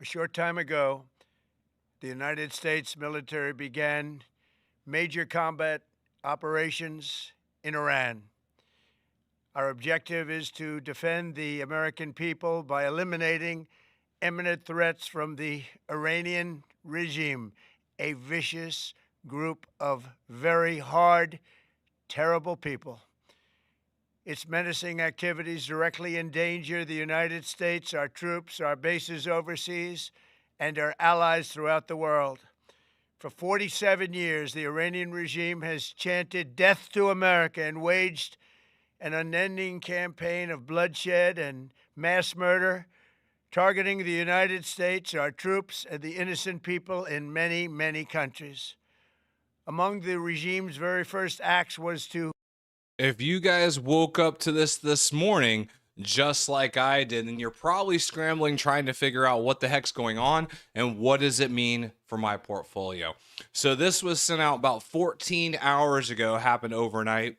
A short time ago, the United States military began major combat operations in Iran. Our objective is to defend the American people by eliminating imminent threats from the Iranian regime, a vicious group of very hard, terrible people. Its menacing activities directly endanger the United States, our troops, our bases overseas, and our allies throughout the world. For 47 years, the Iranian regime has chanted death to America and waged an unending campaign of bloodshed and mass murder, targeting the United States, our troops, and the innocent people in many, many countries. Among the regime's very first acts was to If you guys woke up to this morning just like I did, then you're probably scrambling trying to figure out what the heck's going on and what does it mean for my portfolio. So this was sent out about 14 hours ago, happened overnight,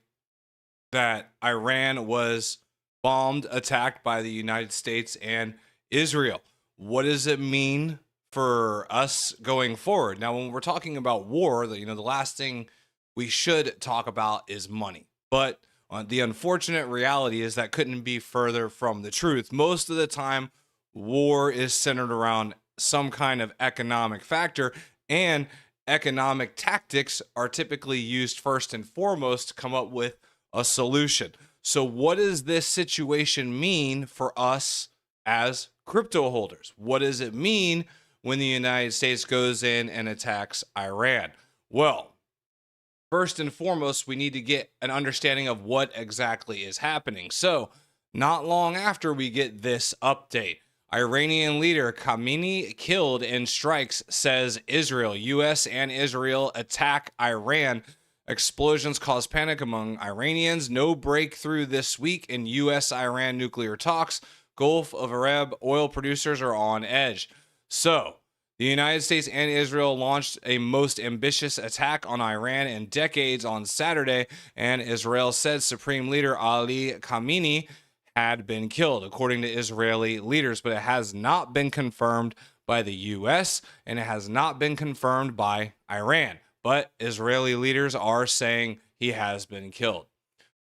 that Iran was bombed, attacked by the United States and Israel. What does it mean for us going forward? Now, when we're talking about war, the last thing we should talk about is money. But the unfortunate reality is that couldn't be further from the truth. Most of the time, war is centered around some kind of economic factor, and economic tactics are typically used first and foremost to come up with a solution. So, what does this situation mean for us as crypto holders? What does it mean when the United States goes in and attacks Iran? Well, first and foremost, we need to get an understanding of what exactly is happening. So, not long after we get this update, Iranian leader Khamenei killed in strikes, says Israel. US and Israel attack Iran. Explosions cause panic among Iranians. No breakthrough this week in US-Iran nuclear talks. Gulf of Arab oil producers are on edge. So, the United States and Israel launched a most ambitious attack on Iran in decades on Saturday, and Israel said Supreme Leader Ali Khamenei had been killed, according to Israeli leaders, but it has not been confirmed by the U.S., and it has not been confirmed by Iran. But Israeli leaders are saying he has been killed.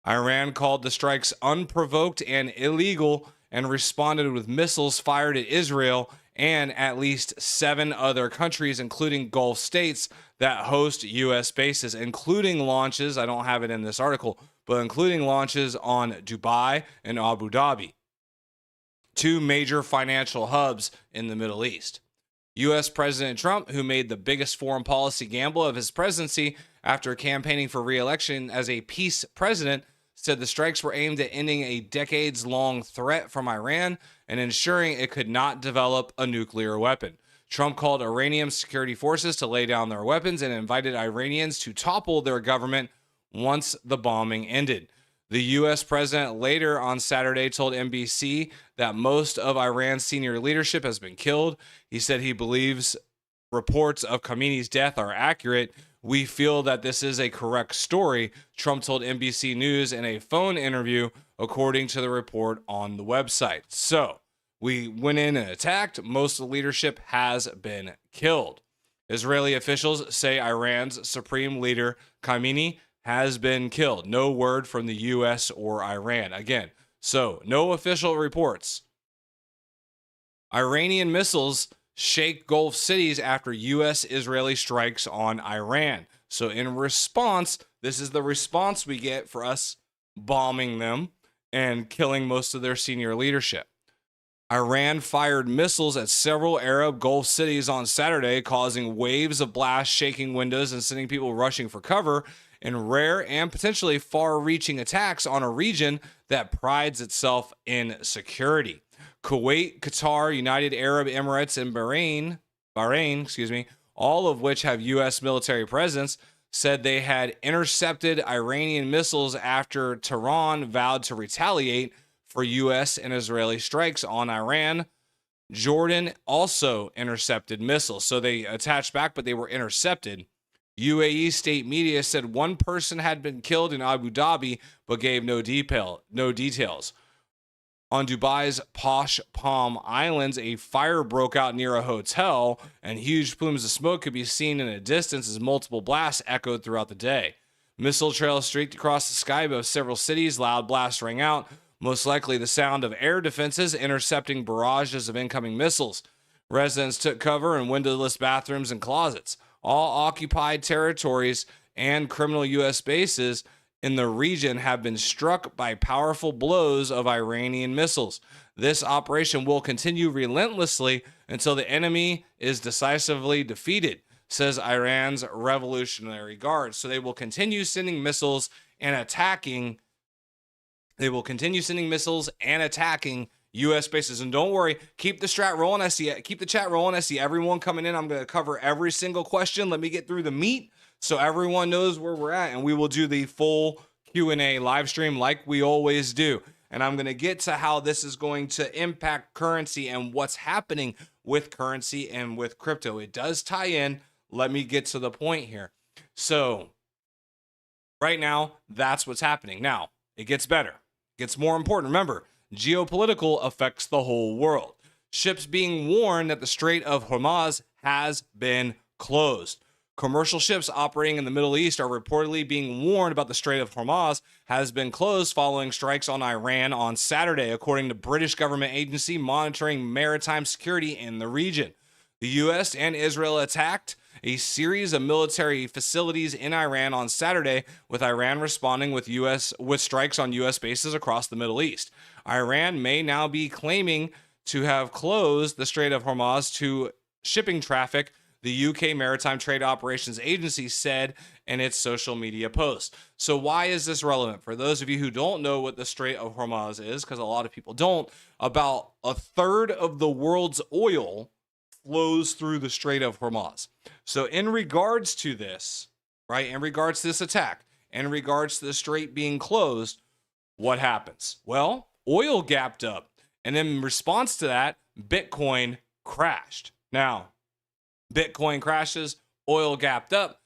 Iran called the strikes unprovoked and illegal and responded with missiles fired at Israel and at least 7 other countries, including Gulf states that host U.S. bases, including launches, I don't have it in this article, but including launches on Dubai and Abu Dhabi, 2 major financial hubs in the Middle East. U.S. President Trump, who made the biggest foreign policy gamble of his presidency after campaigning for re-election as a peace president, said the strikes were aimed at ending a decades-long threat from Iran and ensuring it could not develop a nuclear weapon. Trump called Iranian security forces to lay down their weapons and invited Iranians to topple their government once the bombing ended. The U.S. president later on Saturday told NBC that most of Iran's senior leadership has been killed. He said he believes reports of Khamenei's death are accurate. We feel that this is a correct story, Trump told NBC News in a phone interview, according to the report on the website. So, we went in and attacked. Most of the leadership has been killed. Israeli officials say Iran's supreme leader, Khamenei, has been killed. No word from the U.S. or Iran. Again, so no official reports. Iranian missiles shake Gulf cities after U.S.-Israeli strikes on Iran. So in response, this is the response we get for us bombing them and killing most of their senior leadership. Iran fired missiles at several Arab Gulf cities on Saturday, causing waves of blasts, shaking windows, and sending people rushing for cover in rare and potentially far-reaching attacks on a region that prides itself in security. Kuwait, Qatar, United Arab Emirates, and Bahrain, all of which have U.S. military presence, said they had intercepted Iranian missiles after Tehran vowed to retaliate for U.S. and Israeli strikes on Iran. Jordan also intercepted missiles. So they attached back, but they were intercepted. UAE state media said one person had been killed in Abu Dhabi, but gave no details. On Dubai's posh Palm Islands, a fire broke out near a hotel, and huge plumes of smoke could be seen in a distance as multiple blasts echoed throughout the day. Missile trails streaked across the sky above several cities. Loud blasts rang out, most likely the sound of air defenses intercepting barrages of incoming missiles. Residents took cover in windowless bathrooms and closets. All occupied territories and criminal U.S. bases in the region have been struck by powerful blows of Iranian missiles. This operation will continue relentlessly until the enemy is decisively defeated, says Iran's Revolutionary Guard. So they will continue sending missiles and attacking. U.S. bases. And don't worry, keep the chat rolling. Keep the chat rolling. I see everyone coming in. I'm going to cover every single question. Let me get through the meat so everyone knows where we're at, and we will do the full Q&A live stream like we always do. And I'm going to get to how this is going to impact currency and what's happening with currency and with crypto. It does tie in. Let me get to the point here. So right now, that's what's happening. Now, it gets better. It gets more important. Remember, geopolitical affects the whole world. Ships being warned that the Strait of Hormuz has been closed. Commercial ships operating in the Middle East are reportedly being warned about the Strait of Hormuz has been closed following strikes on Iran on Saturday, according to British government agency monitoring maritime security in the region. The U.S. and Israel attacked a series of military facilities in Iran on Saturday, with Iran responding with strikes on U.S. bases across the Middle East. Iran may now be claiming to have closed the Strait of Hormuz to shipping traffic, the UK Maritime Trade Operations Agency said in its social media post. So why is this relevant? For those of you who don't know what the Strait of Hormuz is, because a lot of people don't, about a third of the world's oil flows through the Strait of Hormuz. So in regards to this, right, in regards to this attack, in regards to the strait being closed, what happens? Well, oil gapped up. And in response to that, Bitcoin crashed. Now, Bitcoin crashes, oil gapped up.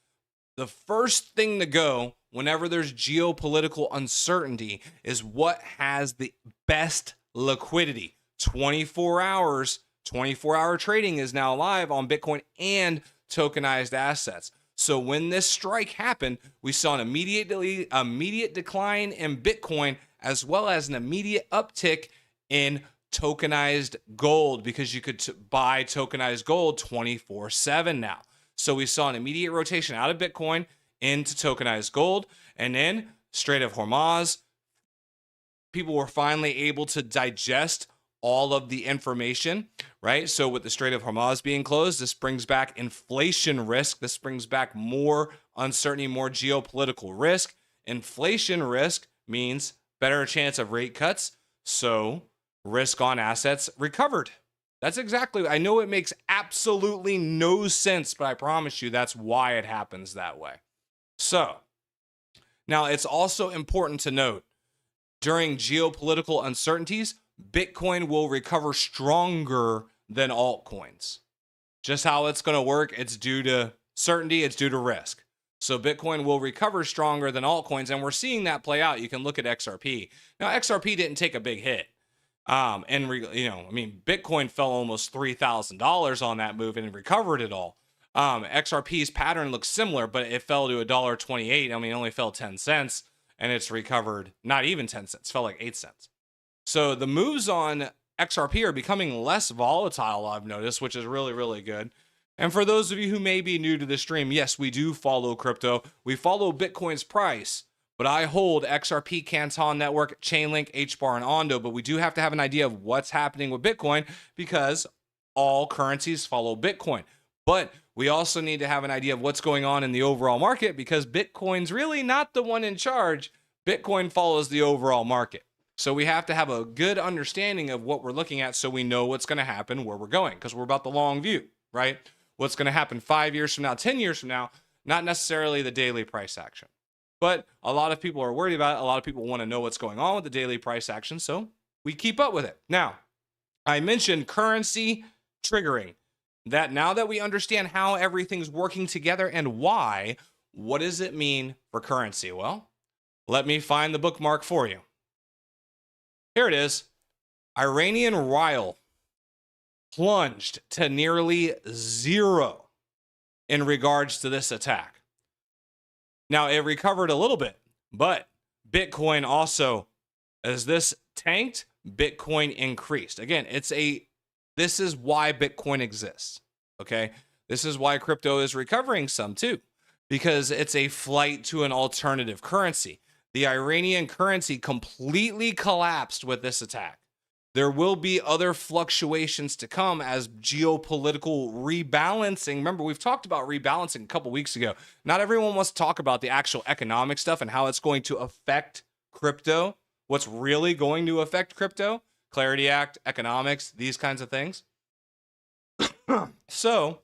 The first thing to go whenever there's geopolitical uncertainty is what has the best liquidity. 24 hours, 24-hour trading is now live on Bitcoin and tokenized assets. So when this strike happened, we saw an immediate decline in Bitcoin, as well as an immediate uptick in tokenized gold, because you could buy tokenized gold 24/7 now. So we saw an immediate rotation out of Bitcoin into tokenized gold, and then Strait of Hormuz, people were finally able to digest all of the information, right? So with the Strait of Hormuz being closed, this brings back inflation risk. This brings back more uncertainty, more geopolitical risk. Inflation risk means better chance of rate cuts. So risk on assets recovered. That's exactly, I know it makes absolutely no sense, but I promise you that's why it happens that way. So now it's also important to note, during geopolitical uncertainties, Bitcoin will recover stronger than altcoins. Just how it's going to work, it's due to certainty, it's due to risk. So Bitcoin will recover stronger than altcoins, and we're seeing that play out. You can look at XRP. Now, XRP didn't take a big hit. Bitcoin fell almost $3,000 on that move and recovered it all. XRP's pattern looks similar, but it fell to $1.28. It only fell 10 cents, and it's recovered not even 10 cents, fell like 8 cents. So the moves on XRP are becoming less volatile, I've noticed, which is really, really good. And for those of you who may be new to the stream, yes, we do follow crypto. We follow Bitcoin's price, but I hold XRP, Canton Network, Chainlink, HBAR, and Ondo. But we do have to have an idea of what's happening with Bitcoin, because all currencies follow Bitcoin. But we also need to have an idea of what's going on in the overall market, because Bitcoin's really not the one in charge. Bitcoin follows the overall market. So we have to have a good understanding of what we're looking at so we know what's going to happen, where we're going, because we're about the long view, right? What's going to happen 5 years from now, 10 years from now, not necessarily the daily price action. But a lot of people are worried about it. A lot of people want to know what's going on with the daily price action, so we keep up with it. Now, I mentioned currency triggering. That now that we understand how everything's working together and why, what does it mean for currency? Well, let me find the bookmark for you. Here it is. Iranian rial plunged to nearly zero in regards to this attack. Now, it recovered a little bit, but Bitcoin also, as this tanked, Bitcoin increased. Again, this is why Bitcoin exists, okay? This is why crypto is recovering some too, because it's a flight to an alternative currency. The Iranian currency completely collapsed with this attack. There will be other fluctuations to come as geopolitical rebalancing. Remember, we've talked about rebalancing a couple weeks ago. Not everyone wants to talk about the actual economic stuff and how it's going to affect crypto. What's really going to affect crypto? Clarity Act, economics, these kinds of things. So,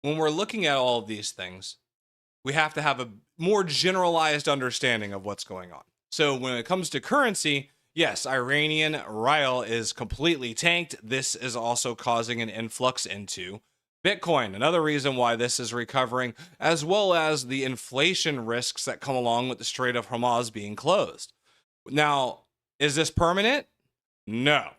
when we're looking at all of these things, we have to have a more generalized understanding of what's going on. So, when it comes to currency, yes, Iranian rial is completely tanked. This is also causing an influx into Bitcoin. Another reason why this is recovering, as well as the inflation risks that come along with the Strait of Hormuz being closed. Now, is this permanent? No.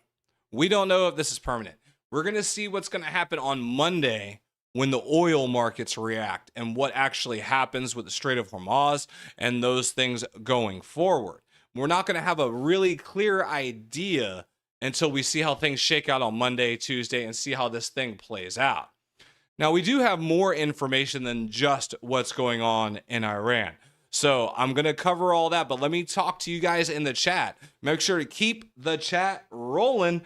We don't know if this is permanent. We're going to see what's going to happen on Monday when the oil markets react and what actually happens with the Strait of Hormuz and those things going forward. We're not going to have a really clear idea until we see how things shake out on Monday, Tuesday, and see how this thing plays out. Now, we do have more information than just what's going on in Iran. So I'm going to cover all that, but let me talk to you guys in the chat. Make sure to keep the chat rolling.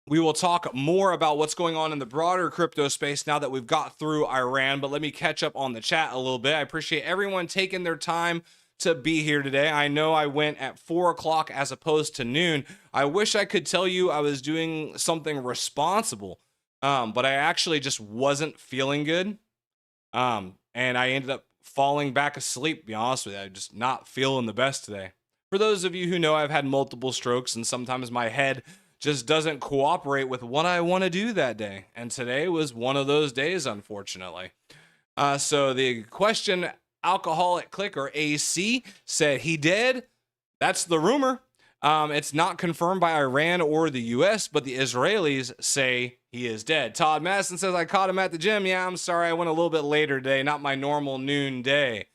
We will talk more about what's going on in the broader crypto space now that we've got through Iran, but let me catch up on the chat a little bit. I appreciate everyone taking their time to be here today. I know I went at 4 o'clock as opposed to noon. I wish I could tell you I was doing something responsible, but I actually just wasn't feeling good. And I ended up falling back asleep, to be honest with you. I'm just not feeling the best today. For those of you who know, I've had multiple strokes and sometimes my head just doesn't cooperate with what I want to do that day. And today was one of those days, unfortunately. So the question, Alcoholic Click or AC said he did. That's the rumor. It's not confirmed by Iran or the US, but the Israelis say he is dead. Todd Madison says, I caught him at the gym. Yeah, I'm sorry. I went a little bit later today. Not my normal noon day.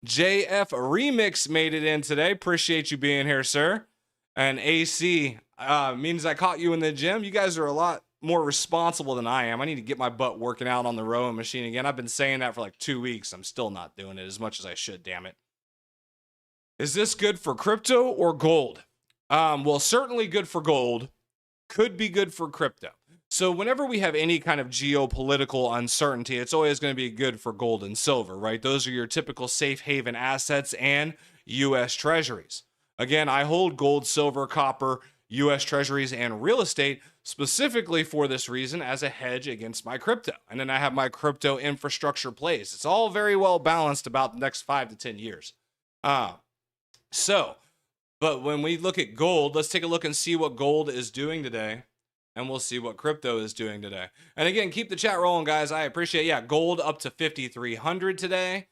JF Remix made it in today. Appreciate you being here, sir. And AC means I caught you in the gym. You guys are a lot more responsible than I am. I need to get my butt working out on the rowing machine again. I've been saying that for like 2 weeks. I'm still not doing it as much as I should, damn it. Is this good for crypto or gold? Well, certainly good for gold. Could be good for crypto. So whenever we have any kind of geopolitical uncertainty, it's always going to be good for gold and silver, right? Those are your typical safe haven assets and U.S. treasuries. Again, I hold gold, silver, copper, U.S. treasuries, and real estate specifically for this reason as a hedge against my crypto. And then I have my crypto infrastructure plays. It's all very well balanced about the next 5 to 10 years. But when we look at gold, let's take a look and see what gold is doing today. And we'll see what crypto is doing today. And again, keep the chat rolling, guys. I appreciate it. Gold up to 5,300 today.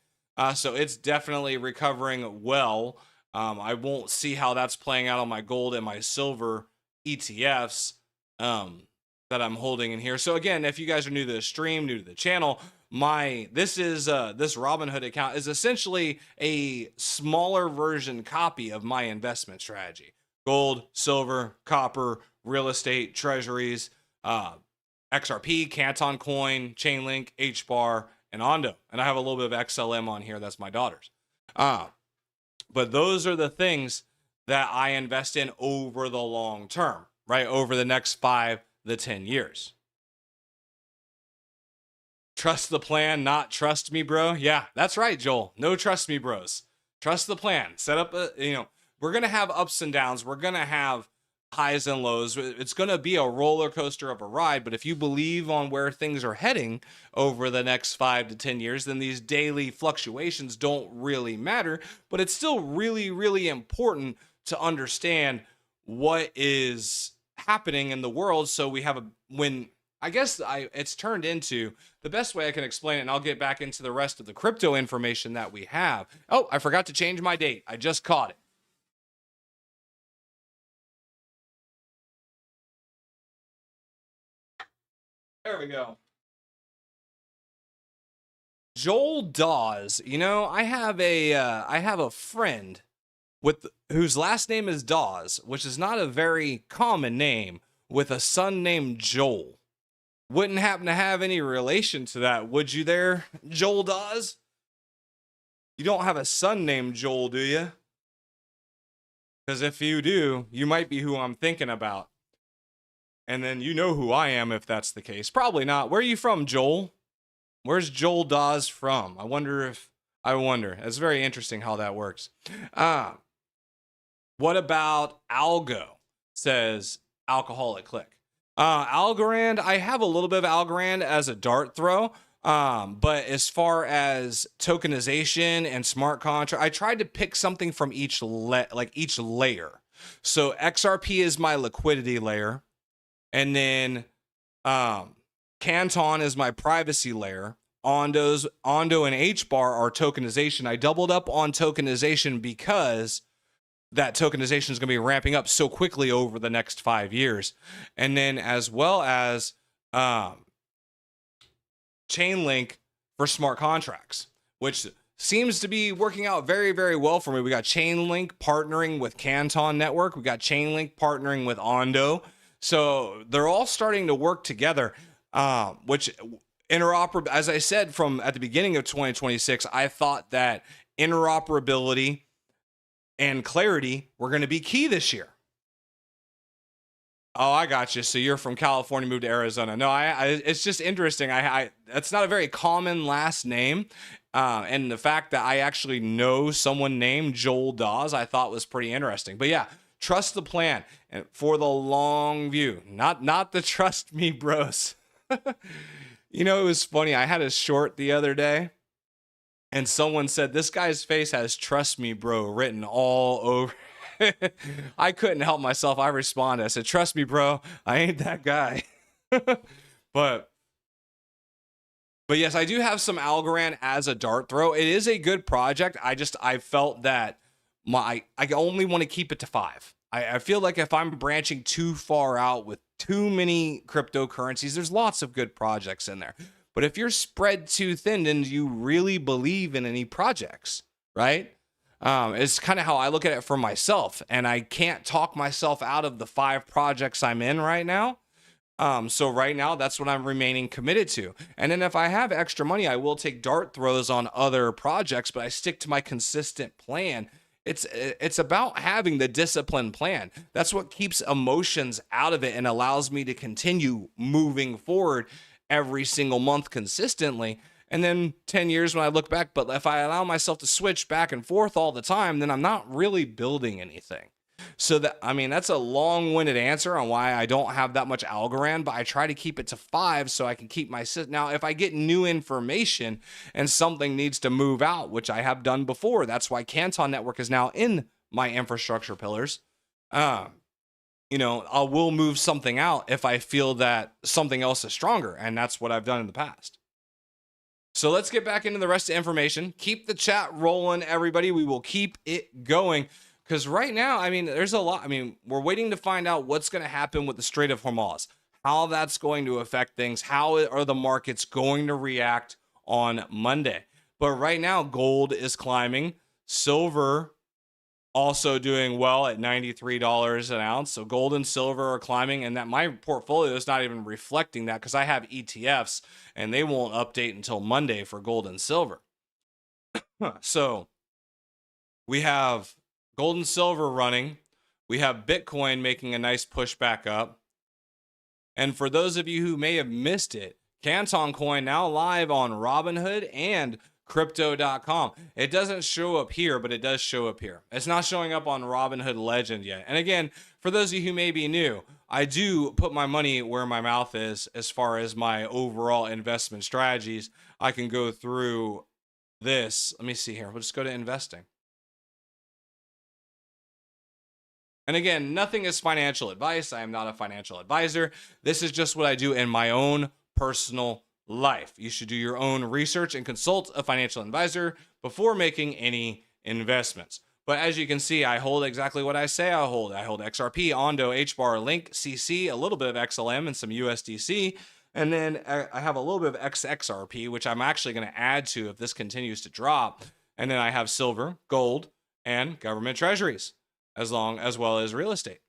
So it's definitely recovering well. I won't see how that's playing out on my gold and my silver ETFs that I'm holding in here. So again, if you guys are new to the stream, new to the channel, this Robinhood account is essentially a smaller version copy of my investment strategy. Gold, silver, copper, real estate, treasuries, XRP, Canton Coin, Chainlink, HBAR, and Ondo. And I have a little bit of XLM on here. That's my daughter's. But those are the things that I invest in over the long term, right? Over the next 5 to 10 years. Trust the plan, not trust me, bro. Yeah, that's right, Joel. No trust me, bros. Trust the plan. Set up we're going to have ups and downs. We're going to have highs and lows. It's going to be a roller coaster of a ride, but if you believe on where things are heading over the next 5 to 10 years, then these daily fluctuations don't really matter, but it's still really, really important to understand what is happening in the world. So we have it's turned into the best way I can explain it. And I'll get back into the rest of the crypto information that we have. Oh, I forgot to change my date. I just caught it. There we go. Joel Dawes. You know, I have a friend with whose last name is Dawes, which is not a very common name, with a son named Joel. Wouldn't happen to have any relation to that, would you there, Joel Dawes? You don't have a son named Joel, do you? Because if you do, you might be who I'm thinking about. And then you know who I am if that's the case. Probably not. Where are you from, Joel? Where's Joel Dawes from? I wonder. It's very interesting how that works. What about Algo? Says Alcoholic Click. Algorand, I have a little bit of Algorand as a dart throw. But as far as tokenization and smart contract, I tried to pick something from each layer. So XRP is my liquidity layer. And then Canton is my privacy layer. Ondo and HBAR are tokenization. I doubled up on tokenization because that tokenization is going to be ramping up so quickly over the next 5 years. And then as well as Chainlink for smart contracts, which seems to be working out very, very well for me. We got Chainlink partnering with Canton Network. We got Chainlink partnering with Ondo. So they're all starting to work together, which interoperable, as I said from at the beginning of 2026, I thought that interoperability and clarity were going to be key this year. Oh, I got you. So you're from California, moved to Arizona. No, it's just interesting. That's not a very common last name. And the fact that I actually know someone named Joel Dawes, I thought was pretty interesting. But yeah, trust the plan and for the long view, not the trust me bros. You know, it was funny. I had a short the other day and someone said, this guy's face has trust me bro written all over. I couldn't help myself. I responded. I said, trust me, bro. I ain't that guy. But yes, I do have some Algorand as a dart throw. It is a good project. I felt that I only want to keep it to 5. I feel like if I'm branching too far out with too many cryptocurrencies, there's lots of good projects in there. But if you're spread too thin and you really believe in any projects, right? It's kind of how I look at it for myself. And I can't talk myself out of the 5 projects I'm in right now. So right now, that's what I'm remaining committed to. And then if I have extra money, I will take dart throws on other projects, but I stick to my consistent plan. It's about having the disciplined plan. That's what keeps emotions out of it and allows me to continue moving forward every single month consistently. And then 10 years when I look back, but if I allow myself to switch back and forth all the time, then I'm not really building anything. So that's a long-winded answer on why I don't have that much Algorand, but I try to keep it to 5 so I can keep my now, if I get new information and something needs to move out, which I have done before, that's why Canton Network is now in my infrastructure pillars. I will move something out if I feel that something else is stronger, and that's what I've done in the past. So let's get back into the rest of the information. Keep the chat rolling, everybody. We will keep it going. Because right now, there's a lot. We're waiting to find out what's going to happen with the Strait of Hormuz, how that's going to affect things, how are the markets going to react on Monday. But right now, gold is climbing. Silver also doing well at $93 an ounce. So gold and silver are climbing, and that my portfolio is not even reflecting that because I have ETFs and they won't update until Monday for gold and silver. So we have gold and silver running. We have Bitcoin making a nice push back up. And for those of you who may have missed it, Canton Coin now live on Robinhood and crypto.com. It doesn't show up here, but it does show up here. It's not showing up on Robinhood Legend yet. And again, for those of you who may be new, I do put my money where my mouth is as far as my overall investment strategies. I can go through this. Let me see here. We'll just go to investing. And again, nothing is financial advice. I am not a financial advisor. This is just what I do in my own personal life. You should do your own research and consult a financial advisor before making any investments. But as you can see, I hold exactly what I say I hold. I hold XRP, Ondo, HBAR, Link, CC, a little bit of XLM, and some USDC. And then I have a little bit of XXRP, which I'm actually going to add to if this continues to drop. And then I have silver, gold, and government treasuries, as well as real estate.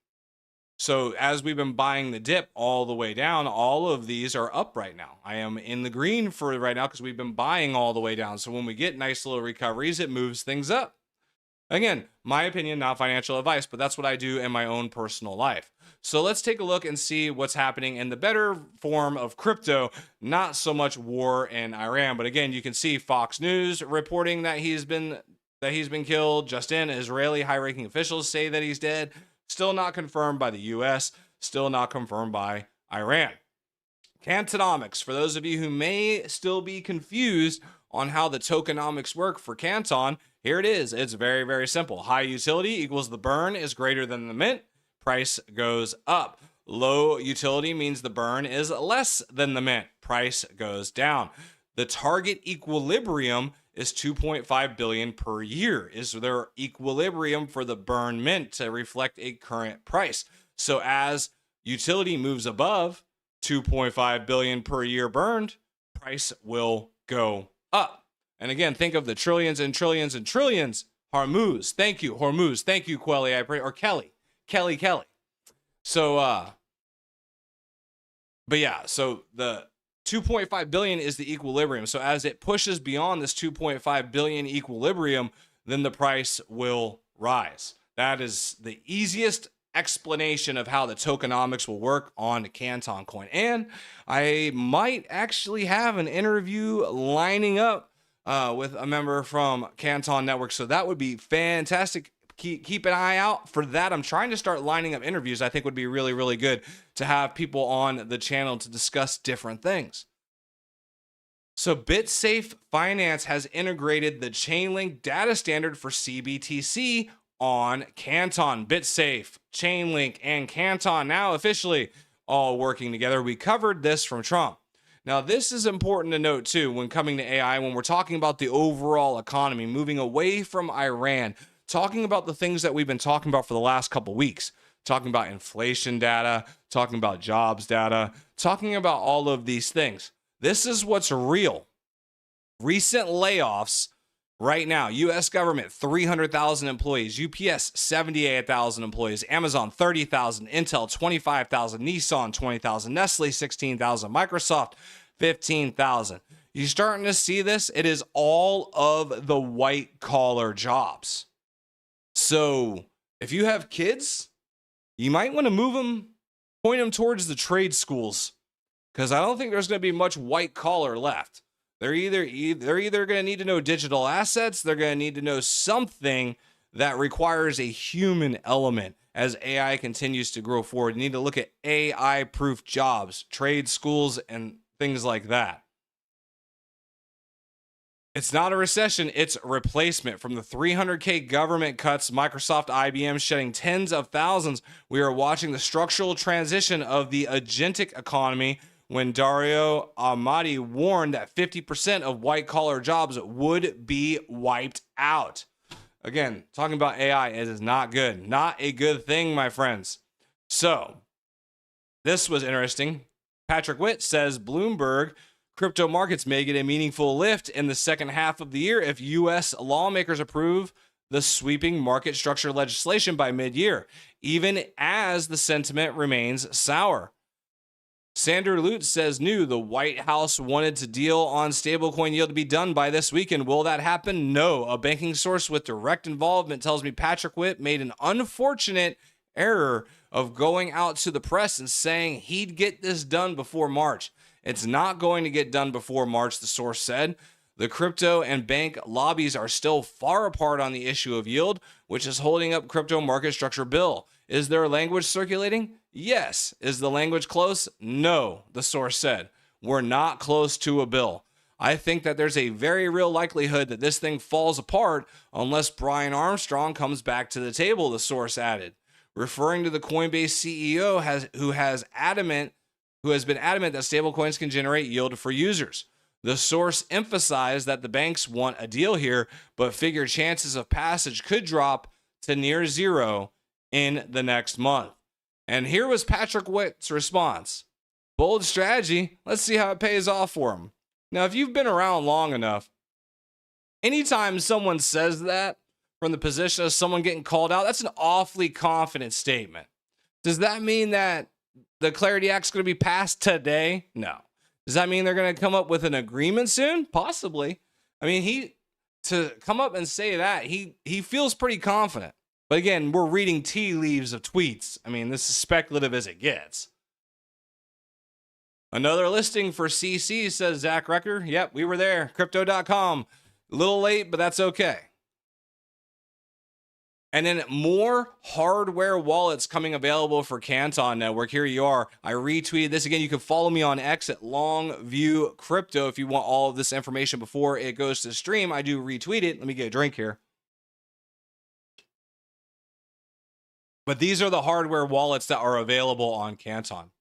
So as we've been buying the dip all the way down, all of these are up right now. I am in the green for right now because we've been buying all the way down. So when we get nice little recoveries, it moves things up. Again, my opinion, not financial advice, but that's what I do in my own personal life. So let's take a look and see what's happening in the better form of crypto, not so much war in Iran. But again, you can see Fox News reporting that he's been killed. Just in, Israeli high-ranking officials say that he's dead. Still not confirmed by the US, still not confirmed by Iran. Cantonomics, for those of you who may still be confused on how the tokenomics work for Canton, here it is. It's very, very simple. High utility equals the burn is greater than the mint. Price goes up. Low utility means the burn is less than the mint. Price goes down. The target equilibrium is 2.5 billion per year. Is their equilibrium for the burn mint to reflect a current price? So as utility moves above 2.5 billion per year burned, price will go up. And again, think of the trillions and trillions and trillions. Hormuz, thank you. Hormuz, thank you, Quelly. I pray, or Kelly. So, but yeah, so the 2.5 billion is the equilibrium. So as it pushes beyond this 2.5 billion equilibrium, then the price will rise. That is the easiest explanation of how the tokenomics will work on Canton coin. And I might actually have an interview lining up with a member from Canton Network. So that would be fantastic. Keep an eye out for that. I'm trying to start lining up interviews. I think would be really, really good to have people on the channel to discuss different things. So BitSafe Finance has integrated the Chainlink data standard for CBTC on Canton. BitSafe, Chainlink, and Canton now officially all working together. We covered this from Trump. Now, this is important to note too when coming to AI, when we're talking about the overall economy, moving away from Iran, talking about the things that we've been talking about for the last couple weeks, talking about inflation data, talking about jobs data, talking about all of these things. This is what's real. Recent layoffs right now, U.S. government, 300,000 employees, UPS, 78,000 employees, Amazon, 30,000, Intel, 25,000, Nissan, 20,000, Nestle, 16,000, Microsoft, 15,000. You starting to see this? It is all of the white collar jobs. So if you have kids, you might want to move them, point them towards the trade schools, because I don't think there's going to be much white collar left. They're either going to need to know digital assets, they're going to need to know something that requires a human element as AI continues to grow forward. You need to look at AI-proof jobs, trade schools, and things like that. It's not a recession, it's a replacement. From the 300K government cuts, Microsoft, IBM shedding tens of thousands, we are watching the structural transition of the agentic economy when Dario Amati warned that 50% of white-collar jobs would be wiped out. Again, talking about AI, it is not good. Not a good thing, my friends. So, this was interesting. Patrick Witt says Bloomberg crypto markets may get a meaningful lift in the second half of the year if U.S. lawmakers approve the sweeping market structure legislation by mid-year, even as the sentiment remains sour. Sander Lutz says the White House wanted to deal on stablecoin yield to be done by this weekend. Will that happen? No. A banking source with direct involvement tells me Patrick Witt made an unfortunate error of going out to the press and saying he'd get this done before March. It's not going to get done before March, the source said. The crypto and bank lobbies are still far apart on the issue of yield, which is holding up crypto market structure bill. Is there language circulating? Yes. Is the language close? No, the source said. We're not close to a bill. I think that there's a very real likelihood that this thing falls apart unless Brian Armstrong comes back to the table, the source added, referring to the Coinbase CEO who has been adamant that stablecoins can generate yield for users. The source emphasized that the banks want a deal here, but figured chances of passage could drop to near zero in the next month. And here was Patrick Witt's response. Bold strategy. Let's see how it pays off for him. Now, if you've been around long enough, anytime someone says that from the position of someone getting called out, that's an awfully confident statement. Does that mean that the Clarity Act's going to be passed today? No. Does that mean they're going to come up with an agreement soon? Possibly. I mean, to come up and say that, he feels pretty confident. But again, we're reading tea leaves of tweets. I mean, this is speculative as it gets. Another listing for CC, says Zach Recker. Yep, we were there. Crypto.com. A little late, but that's okay. And then more hardware wallets coming available for Canton Network. Here you are. I retweeted this. Again, you can follow me on X at Longview Crypto if you want all of this information before it goes to stream. I do retweet it. Let me get a drink here. But these are the hardware wallets that are available on Canton.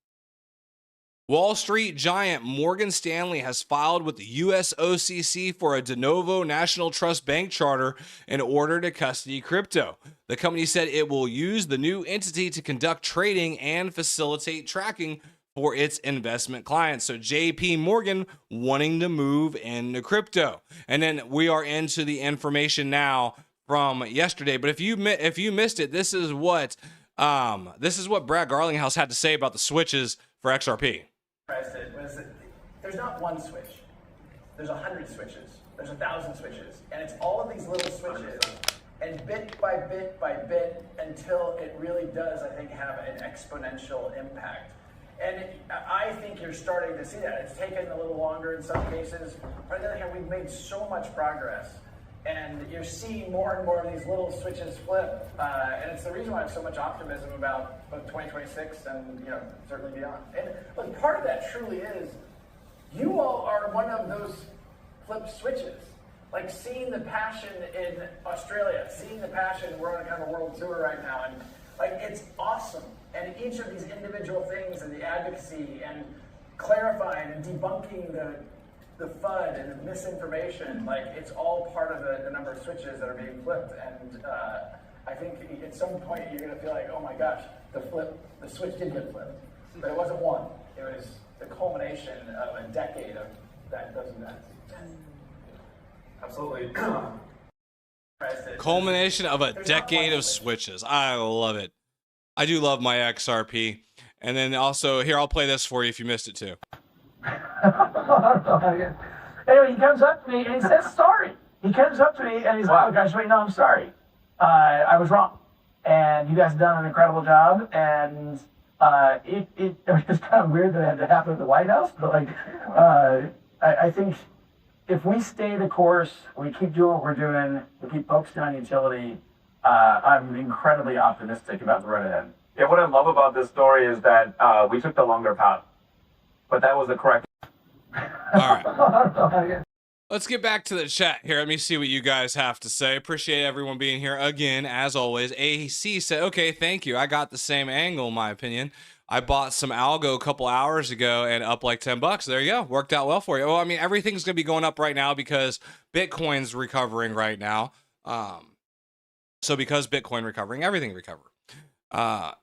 Wall Street giant Morgan Stanley has filed with the US OCC for a de novo National Trust Bank charter in order to custody crypto. The company said it will use the new entity to conduct trading and facilitate tracking for its investment clients. So JP Morgan wanting to move into crypto. And then we are into the information now from yesterday. But if you missed it, this is what Brad Garlinghouse had to say about the switches for XRP. There's not one switch. There's 100 switches. There's 1,000 switches. And it's all of these little switches. And bit by bit by bit until it really does, I think, have an exponential impact. And I think you're starting to see that. It's taken a little longer in some cases. On the other hand, we've made so much progress. And you're seeing more and more of these little switches flip. And it's the reason why I have so much optimism about both 2026 and certainly beyond. And look, part of that truly is you all are one of those flip switches. Like seeing the passion in Australia, seeing the passion, we're on a kind of a world tour right now. And like it's awesome. And each of these individual things and the advocacy and clarifying and debunking the FUD and the misinformation, like it's all part of the number of switches that are being flipped. And I think at some point you're going to feel like, oh my gosh, the switch did get flipped. But it wasn't one. It was the culmination of a decade of that doesn't that. Absolutely. Culmination of a decade of switches. I love it. I do love my XRP. And then also, here, I'll play this for you if you missed it too. Anyway, he comes up to me and he says sorry. He comes up to me and he's like, oh gosh, wait, no, I'm sorry. I was wrong. And you guys have done an incredible job. And it was kind of weird that it had to happen at the White House. But like, I think if we stay the course, we keep doing what we're doing, we keep focusing on utility, I'm incredibly optimistic about the road ahead. Yeah, what I love about this story is that we took the longer path, but that was the correct. All right. Let's get back to the chat here. Let me see what you guys have to say. Appreciate everyone being here again, as always. AC said, okay, thank you. I got the same angle, in my opinion. I bought some algo a couple hours ago and up like $10. There you go. Worked out well for you. Well, I mean, everything's going to be going up right now because Bitcoin's recovering right now. So because Bitcoin recovering, everything recovered.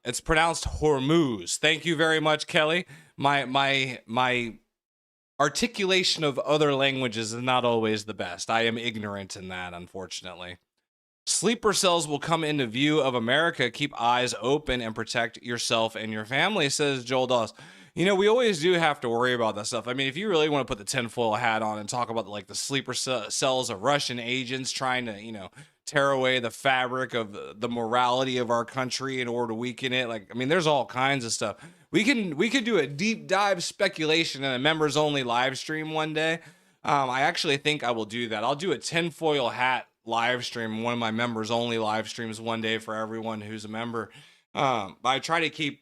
It's pronounced Hormuz. Thank you very much, Kelly. My articulation of other languages is not always the best. I am ignorant in that, unfortunately. Sleeper cells will come into view of America. Keep eyes open and protect yourself and your family, says Joel Dawes. You know, we always do have to worry about that stuff. I mean, if you really want to put the tinfoil hat on and talk about like the sleeper cells of Russian agents trying to, tear away the fabric of the morality of our country in order to weaken it. Like, I mean, there's all kinds of stuff. We could do a deep dive speculation in a members only live stream one day. I actually think I will do that. I'll do a tinfoil hat live stream, one of my members only live streams one day for everyone who's a member. But I try to keep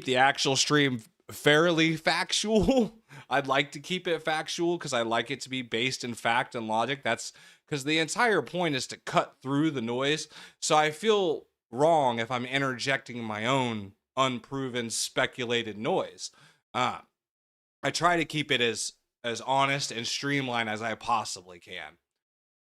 the actual stream fairly factual. I'd like to keep it factual because I like it to be based in fact and logic. That's because the entire point is to cut through the noise. So I feel wrong if I'm interjecting my own unproven speculated noise. I try to keep it as honest and streamlined as I possibly can.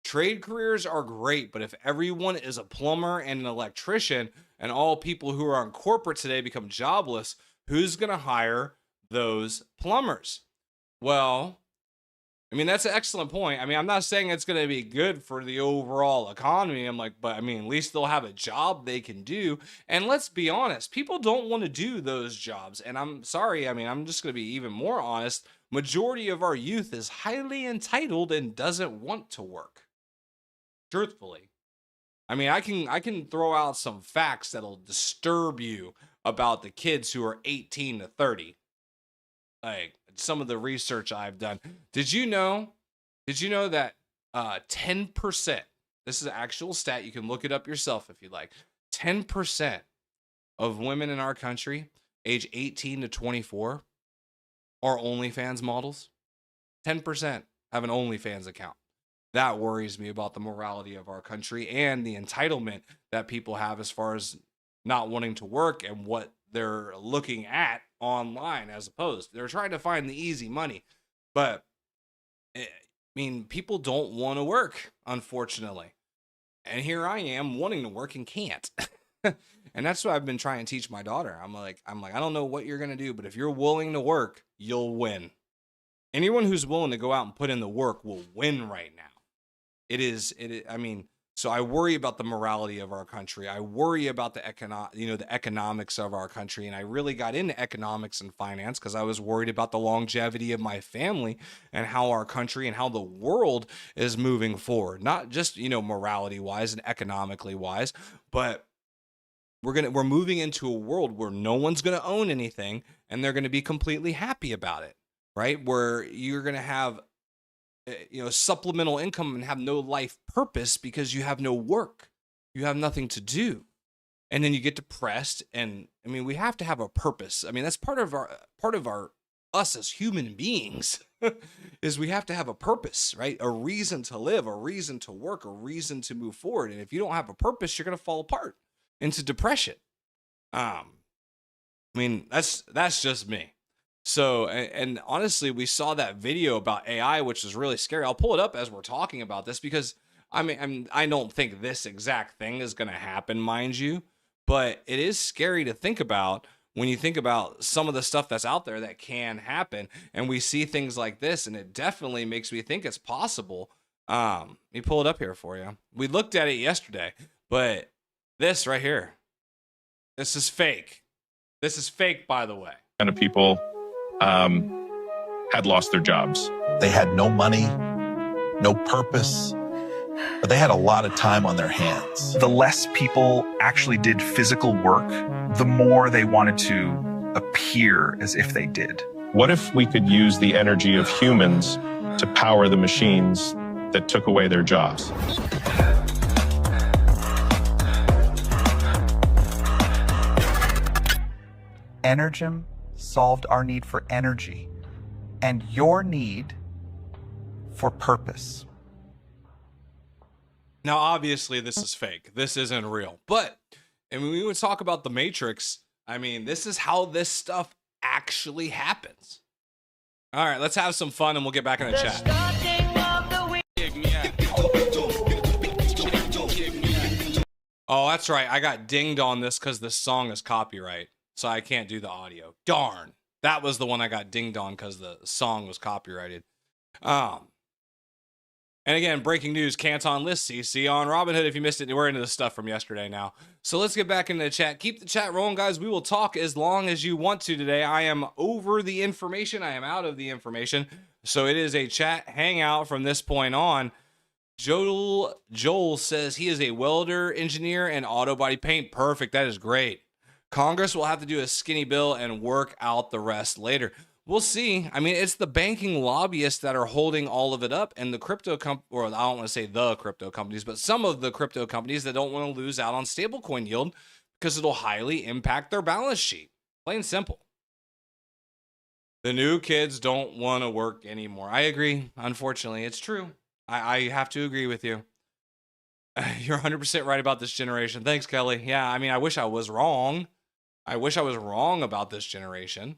Trade careers are great, but if everyone is a plumber and an electrician and all people who are on corporate today become jobless, who's going to hire those plumbers. Well, I mean, that's an excellent point. I mean, I'm not saying it's going to be good for the overall economy. I'm like, but I mean, at least they'll have a job they can do. And let's be honest, people don't want to do those jobs. And I'm sorry. I mean, I'm just going to be even more honest. Majority of our youth is highly entitled and doesn't want to work. Truthfully. I mean, I can throw out some facts that'll disturb you about the kids who are 18 to 30. Like some of the research I've done. Did you know that 10%, this is an actual stat, you can look it up yourself if you like, 10% of women in our country age 18 to 24 are OnlyFans models? 10% have an OnlyFans account. That worries me about the morality of our country and the entitlement that people have as far as not wanting to work and what they're looking at online, as opposed they're trying to find the easy money. But I mean, people don't want to work, unfortunately, and here I am wanting to work and can't. And that's what I've been trying to teach my daughter. I'm like I don't know what you're gonna do, but if you're willing to work, you'll win. Anyone who's willing to go out and put in the work will win right now. I mean, so I worry about the morality of our country. I worry about the economics of our country. And I really got into economics and finance because I was worried about the longevity of my family and how our country and how the world is moving forward. Not just, morality wise and economically wise, but we're moving into a world where no one's going to own anything and they're going to be completely happy about it, right? Where you're going to have supplemental income and have no life purpose because you have no work. You have nothing to do. And then you get depressed. And I mean, we have to have a purpose. I mean, that's part of our us as human beings is we have to have a purpose, right? A reason to live, a reason to work, a reason to move forward. And if you don't have a purpose, you're going to fall apart into depression. I mean, that's just me. So, and honestly, we saw that video about AI, which is really scary. I'll pull it up as we're talking about this because I don't think this exact thing is going to happen, mind you, but it is scary to think about when you think about some of the stuff that's out there that can happen. And we see things like this, and it definitely makes me think it's possible. Let me pull it up here for you. We looked at it yesterday, but this right here, this is fake. This is fake, by the way. Kind of people had lost their jobs. They had no money, no purpose, but they had a lot of time on their hands. The less people actually did physical work, the more they wanted to appear as if they did. What if we could use the energy of humans to power the machines that took away their jobs? Energem solved our need for energy and your need for purpose. Now, obviously, this is fake. This isn't real. But, and when we would talk about the Matrix, I mean, this is how this stuff actually happens. All right, let's have some fun and we'll get back in the chat. Oh, that's right. I got dinged on this because this song is copyright. So I can't do the audio. Darn. That was the one I got dinged on because the song was copyrighted. And again, breaking news, Canton lists CC on Robinhood. If you missed it, we're into the stuff from yesterday now. So let's get back into the chat. Keep the chat rolling, guys. We will talk as long as you want to today. I am over the information. I am out of the information. So it is a chat hangout from this point on. Joel says he is a welder, engineer, and auto body paint. Perfect. That is great. Congress will have to do a skinny bill and work out the rest later. We'll see. I mean, it's the banking lobbyists that are holding all of it up, and the crypto or I don't want to say the crypto companies, but some of the crypto companies that don't want to lose out on stablecoin yield because it'll highly impact their balance sheet. Plain simple. The new kids don't want to work anymore. I agree. Unfortunately, it's true. I have to agree with you. You're 100% right about this generation. Thanks, Kelly. Yeah, I mean, I wish I was wrong. I wish I was wrong about this generation.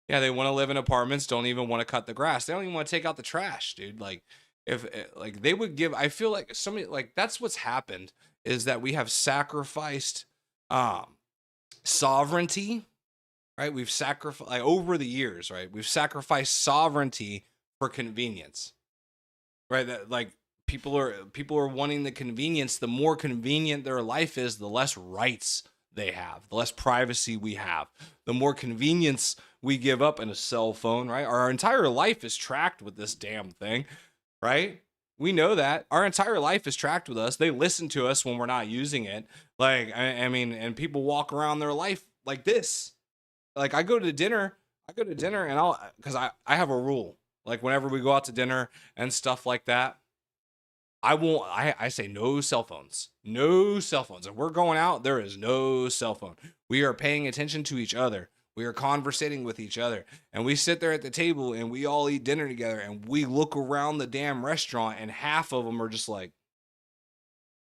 Yeah, they want to live in apartments, don't even want to cut the grass. They don't even want to take out the trash, dude. Like, if like they would give, I feel like somebody, like that's what's happened is that we have sacrificed sovereignty right? We've sacrificed, like, over the years, right? We've sacrificed sovereignty for convenience, right? That, like, people are wanting the convenience. The more convenient their life is, the less rights they have, the less privacy we have, the more convenience we give up in a cell phone, right? Our entire life is tracked with this damn thing, right? We know that our entire life is tracked with us. They listen to us when we're not using it. Like, I mean, and people walk around their life like this. Like, I go to dinner and because I have a rule. Like, whenever we go out to dinner and stuff like that, I say no cell phones. No cell phones. If we're going out, there is no cell phone. We are paying attention to each other. We are conversating with each other. And we sit there at the table and we all eat dinner together and we look around the damn restaurant and half of them are just like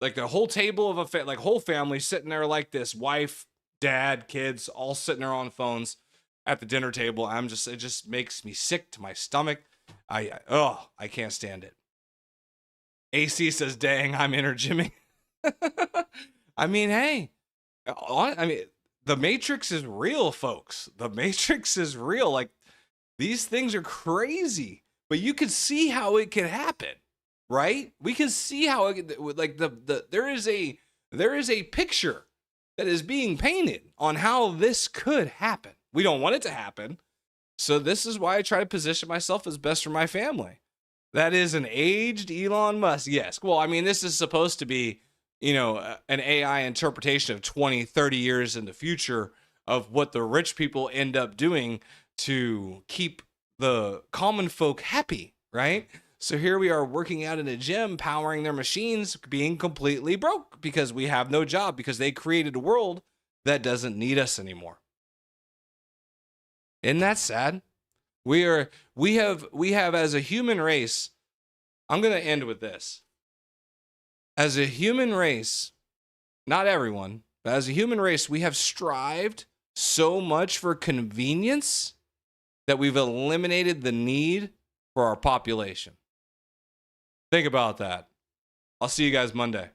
the whole table of like whole family sitting there like this, wife, dad, kids, all sitting there on phones at the dinner table. It just makes me sick to my stomach. I can't stand it. AC says, dang, I'm intergymming. I mean, hey, the Matrix is real, folks. The Matrix is real. Like, these things are crazy, but you can see how it can happen, right? We can see how it, like, there is a picture that is being painted on how this could happen. We don't want it to happen. So this is why I try to position myself as best for my family. That is an aged Elon Musk. Yes. Well, I mean, this is supposed to be, an AI interpretation of 20, 30 years in the future of what the rich people end up doing to keep the common folk happy, right? So here we are working out in a gym, powering their machines, being completely broke because we have no job because they created a world that doesn't need us anymore. Isn't that sad? We have as a human race, I'm going to end with this. As a human race, not everyone, but as a human race, we have strived so much for convenience that we've eliminated the need for our population. Think about that. I'll see you guys Monday.